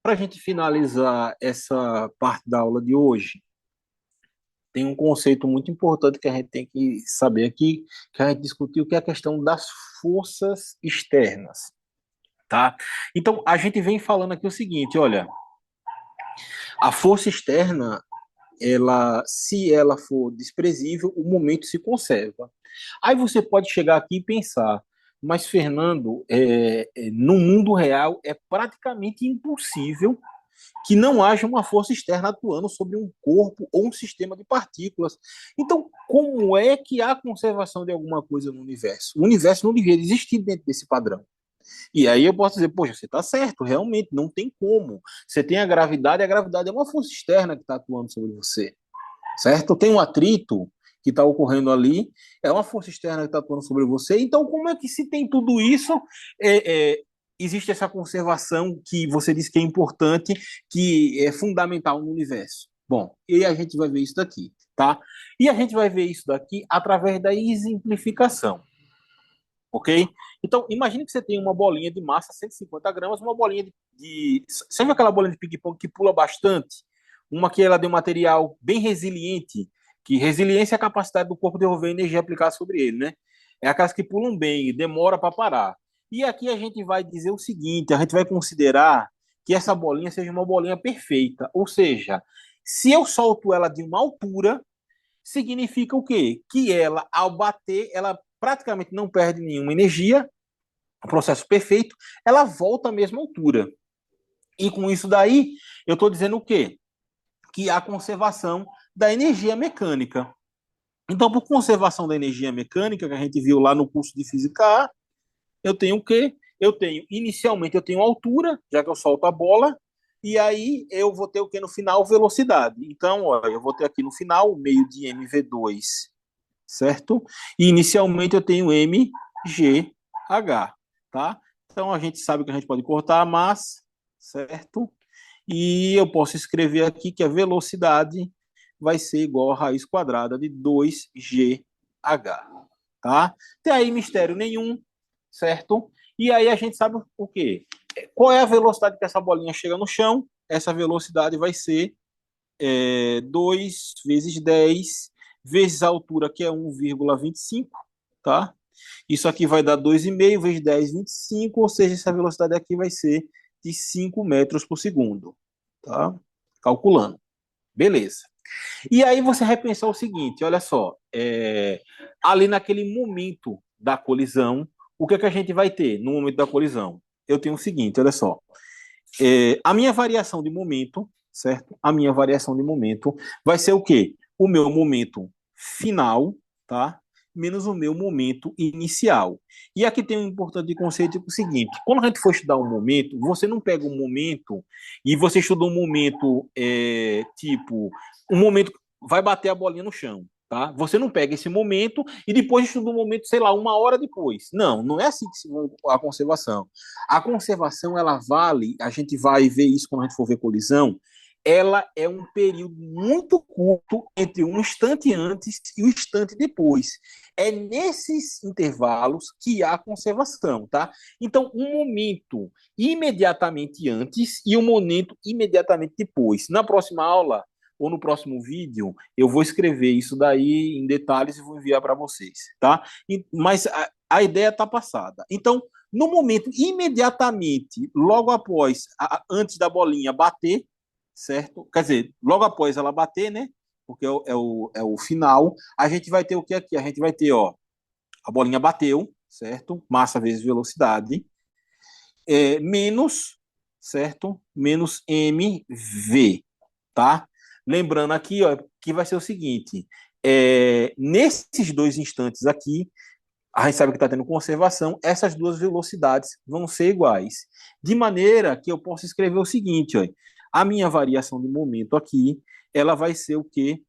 para a gente finalizar essa parte da aula de hoje, tem um conceito muito importante que a gente tem que saber aqui, que a gente discutiu, que é a questão das forças externas, tá? Então, a gente vem falando aqui o seguinte, olha, a força externa, se ela for desprezível, o momento se conserva. Aí você pode chegar aqui e pensar, mas Fernando, no mundo real é praticamente impossível que não haja uma força externa atuando sobre um corpo ou um sistema de partículas. Então, como é que há conservação de alguma coisa no universo? O universo não deveria existir dentro desse padrão. E aí eu posso dizer, poxa, você está certo, realmente, não tem como. Você tem a gravidade é uma força externa que está atuando sobre você, certo? Tem um atrito que está ocorrendo ali, é uma força externa que está atuando sobre você. Então, como é que se tem tudo isso, existe essa conservação que você disse que é importante, que é fundamental no universo? Bom, e a gente vai ver isso daqui, tá? E a gente vai ver isso daqui através da exemplificação, ok? Então, imagine que você tem uma bolinha de massa, 150 gramas, uma bolinha sabe aquela bolinha de ping-pong que pula bastante? Uma que ela é de um material bem resiliente, que resiliência é a capacidade do corpo de devolver energia aplicada sobre ele, né? É aquelas que pulam bem, demora para parar. E aqui a gente vai dizer o seguinte, a gente vai considerar que essa bolinha seja uma bolinha perfeita, ou seja, se eu solto ela de uma altura, significa o quê? Que ela, ao bater, ela praticamente não perde nenhuma energia, o processo perfeito, ela volta à mesma altura. E com isso daí, eu estou dizendo o quê? Que há conservação da energia mecânica. Então, por conservação da energia mecânica, que a gente viu lá no curso de Física A, eu tenho o quê? Inicialmente, eu tenho altura, já que eu solto a bola, e aí eu vou ter o que no final? Velocidade. Então, ó, eu vou ter aqui no final o meio de mv2, certo? E inicialmente eu tenho mgh, tá? Então a gente sabe que a gente pode cortar a massa, certo? E eu posso escrever aqui que a velocidade vai ser igual a raiz quadrada de 2gh, tá? Tem aí mistério nenhum, certo? E aí a gente sabe o quê? Qual é a velocidade que essa bolinha chega no chão? Essa velocidade vai ser 2 vezes 10 vezes a altura, que é 1,25, tá? Isso aqui vai dar 2,5 vezes 10, 25, ou seja, essa velocidade aqui vai ser de 5 metros por segundo, tá? Calculando. Beleza. E aí você vai pensar o seguinte, olha só, ali naquele momento da colisão, o que é que a gente vai ter no momento da colisão? Eu tenho o seguinte, olha só, a minha variação de momento, certo? A minha variação de momento vai ser o quê? O meu momento final, tá? Menos o meu momento inicial. E aqui tem um importante conceito que é o seguinte: quando a gente for estudar um momento, você não pega um momento e você estuda um momento, tipo, um momento vai bater a bolinha no chão. Tá? Você não pega esse momento e depois estuda um momento, sei lá, uma hora depois. Não, não é assim que se faz a conservação. A conservação, ela vale, a gente vai ver isso quando a gente for ver colisão, ela é um período muito curto entre um instante antes e o um instante depois. É nesses intervalos que há conservação, tá? Então, um momento imediatamente antes e um momento imediatamente depois. Na próxima aula, ou no próximo vídeo, eu vou escrever isso daí em detalhes e vou enviar para vocês, tá? Mas a ideia está passada. Então, no momento, imediatamente, logo após, antes da bolinha bater, certo? Quer dizer, logo após ela bater, né? Porque é o final, a gente vai ter o que aqui? A gente vai ter, ó, a bolinha bateu, certo? Massa vezes velocidade, menos, certo? Menos mv, tá? Lembrando aqui, ó, que vai ser o seguinte, nesses dois instantes aqui, a gente sabe que está tendo conservação, essas duas velocidades vão ser iguais. De maneira que eu posso escrever o seguinte, ó, a minha variação de momento aqui, ela vai ser o quê?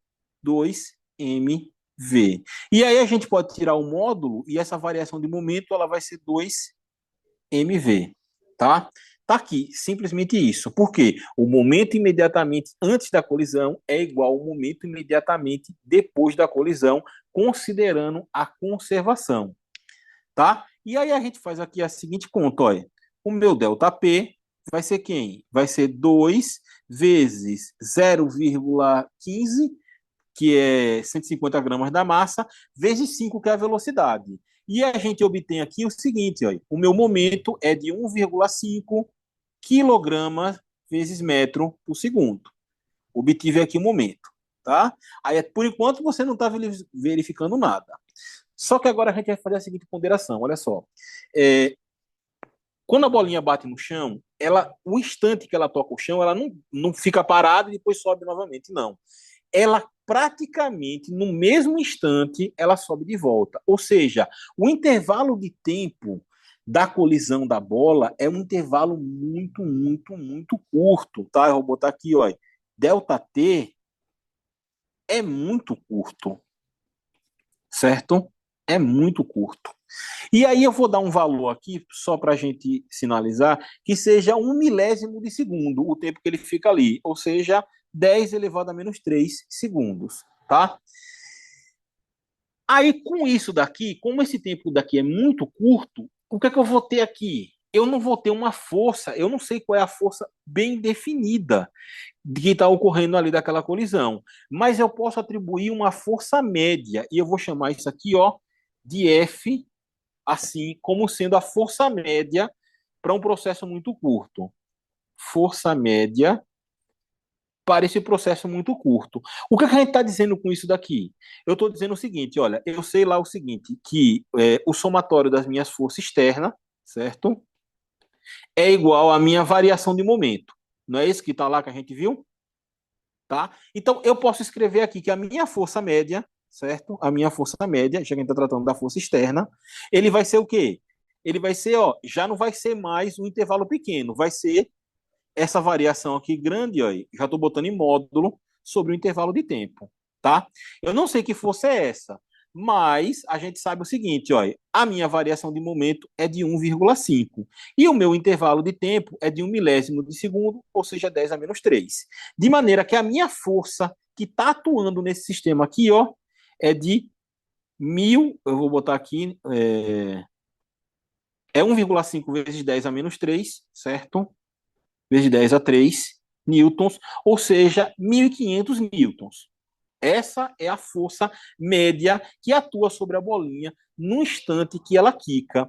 2mv. E aí a gente pode tirar o módulo e essa variação de momento ela vai ser 2mv, tá? Tá aqui, simplesmente isso. Por quê? O momento imediatamente antes da colisão é igual ao momento imediatamente depois da colisão, considerando a conservação, tá? E aí a gente faz aqui a seguinte conta, olha, o meu ΔP vai ser quem? Vai ser 2 vezes 0,15, que é 150 gramas da massa, vezes 5, que é a velocidade. E a gente obtém aqui o seguinte, ó, o meu momento é de 1,5 quilogramas vezes metro por segundo. Obtive aqui o momento, tá? Aí, por enquanto, você não está verificando nada. Só que agora a gente vai fazer a seguinte ponderação, olha só. É, quando a bolinha bate no chão, o instante que ela toca o chão, ela não fica parada e depois sobe novamente, não. Ela praticamente, no mesmo instante, ela sobe de volta. Ou seja, o intervalo de tempo da colisão da bola é um intervalo muito, muito, muito curto, tá? Eu vou botar aqui, ó, delta T é muito curto, certo? É muito curto. E aí eu vou dar um valor aqui, só para a gente sinalizar, que seja 1 milésimo de segundo, o tempo que ele fica ali, ou seja, 10 elevado a menos 3 segundos, tá? Aí, com isso daqui, como esse tempo daqui é muito curto, o que é que eu vou ter aqui? Eu não vou ter uma força, eu não sei qual é a força bem definida de que está ocorrendo ali daquela colisão, mas eu posso atribuir uma força média, e eu vou chamar isso aqui, ó, de F, assim como sendo a força média para um processo muito curto. Força média para esse processo muito curto. O que a gente está dizendo com isso daqui? Eu estou dizendo o seguinte, olha, eu sei lá o seguinte, que o somatório das minhas forças externas, certo? É igual à minha variação de momento. Não é isso que está lá que a gente viu? Tá? Então, eu posso escrever aqui que a minha força média, certo? A minha força média, já que a gente está tratando da força externa, ele vai ser o quê? Ele vai ser, ó, já não vai ser mais um intervalo pequeno, vai ser essa variação aqui grande, ó, já estou botando em módulo sobre o intervalo de tempo, tá? Eu não sei que força é essa, mas a gente sabe o seguinte, ó, a minha variação de momento é de 1,5 e o meu intervalo de tempo é de 1 milésimo de segundo, ou seja, 10 a menos 3. De maneira que a minha força que está atuando nesse sistema aqui, ó, é de 1.000, eu vou botar aqui, é 1,5 vezes 10 a menos 3, certo? Vezes 10 a 3 newtons, ou seja, 1.500 newtons. Essa é a força média que atua sobre a bolinha no instante que ela quica.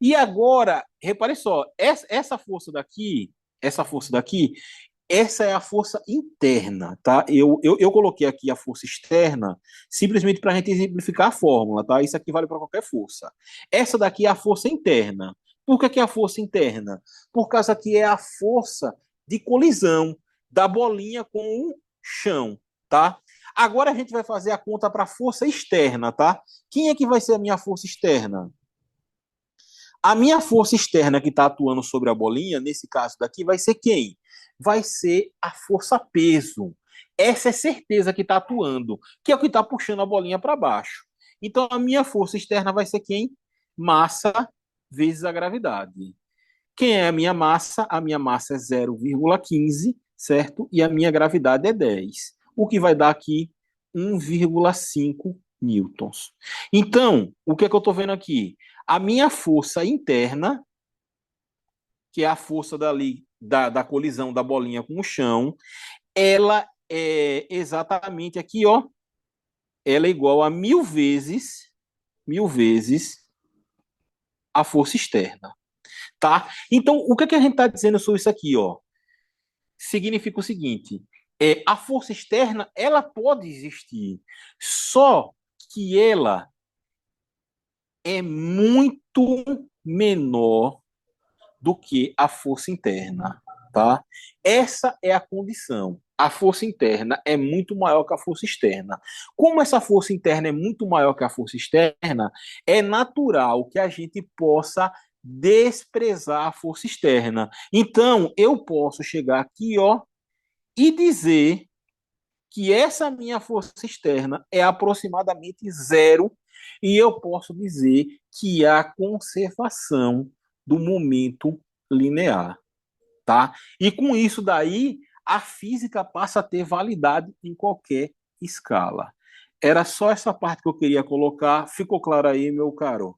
E agora, repare só, essa força daqui, essa é a força interna, tá? Eu coloquei aqui a força externa simplesmente para a gente exemplificar a fórmula, tá? Isso aqui vale para qualquer força. Essa daqui é a força interna. Por que é a força interna? Por causa que é a força de colisão da bolinha com o chão, tá? Agora a gente vai fazer a conta para a força externa, tá? Quem é que vai ser a minha força externa? A minha força externa que está atuando sobre a bolinha, nesse caso daqui, vai ser quem? Vai ser a força peso. Essa é certeza que está atuando, que é o que está puxando a bolinha para baixo. Então, a minha força externa vai ser quem? Massa vezes a gravidade. Quem é a minha massa? A minha massa é 0,15, certo? E a minha gravidade é 10. O que vai dar aqui 1,5 newtons. Então, o que é que eu estou vendo aqui? A minha força interna, que é a força da colisão da bolinha com o chão, ela é exatamente aqui, ó. Ela é igual a 1.000 vezes a força externa, tá? Então, o que é que a gente está dizendo sobre isso aqui, ó? Significa o seguinte: a força externa ela pode existir, só que ela é muito menor do que a força interna, tá? Essa é a condição. A força interna é muito maior que a força externa. Como essa força interna é muito maior que a força externa, é natural que a gente possa desprezar a força externa. Então, eu posso chegar aqui, ó, e dizer que essa minha força externa é aproximadamente zero, e eu posso dizer que há conservação do momento linear, tá? E com isso daí, a física passa a ter validade em qualquer escala. Era só essa parte que eu queria colocar. Ficou claro aí, meu caro?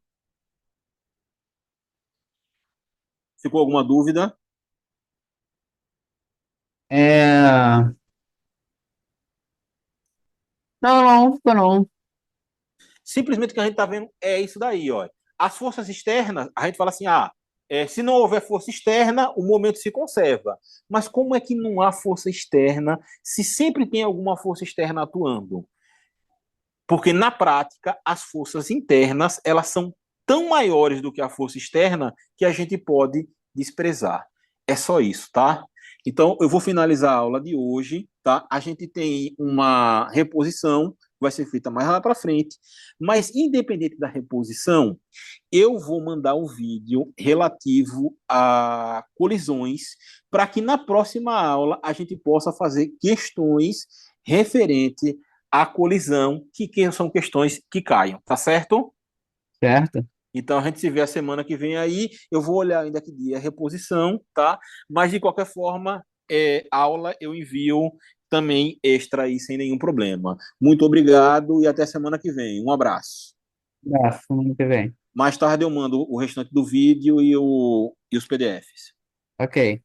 Ficou alguma dúvida? É... Não, não, ficou não. Simplesmente o que a gente está vendo é isso daí, ó. As forças externas, a gente fala assim, se não houver força externa, o momento se conserva. Mas como é que não há força externa se sempre tem alguma força externa atuando? Porque na prática, as forças internas, elas são tão maiores do que a força externa que a gente pode desprezar. É só isso, tá? Então, eu vou finalizar a aula de hoje, tá? A gente tem uma reposição que vai ser feita mais lá para frente, mas independente da reposição, eu vou mandar um vídeo relativo a colisões para que na próxima aula a gente possa fazer questões referente à colisão, que são questões que caiam, tá certo? Certo? Então a gente se vê a semana que vem aí. Eu vou olhar ainda que dia é reposição, tá? Mas de qualquer forma, aula eu envio também extra aí sem nenhum problema. Muito obrigado e até semana que vem. Um abraço. Abraço, semana que vem. Mais tarde eu mando o restante do vídeo e os PDFs. Ok.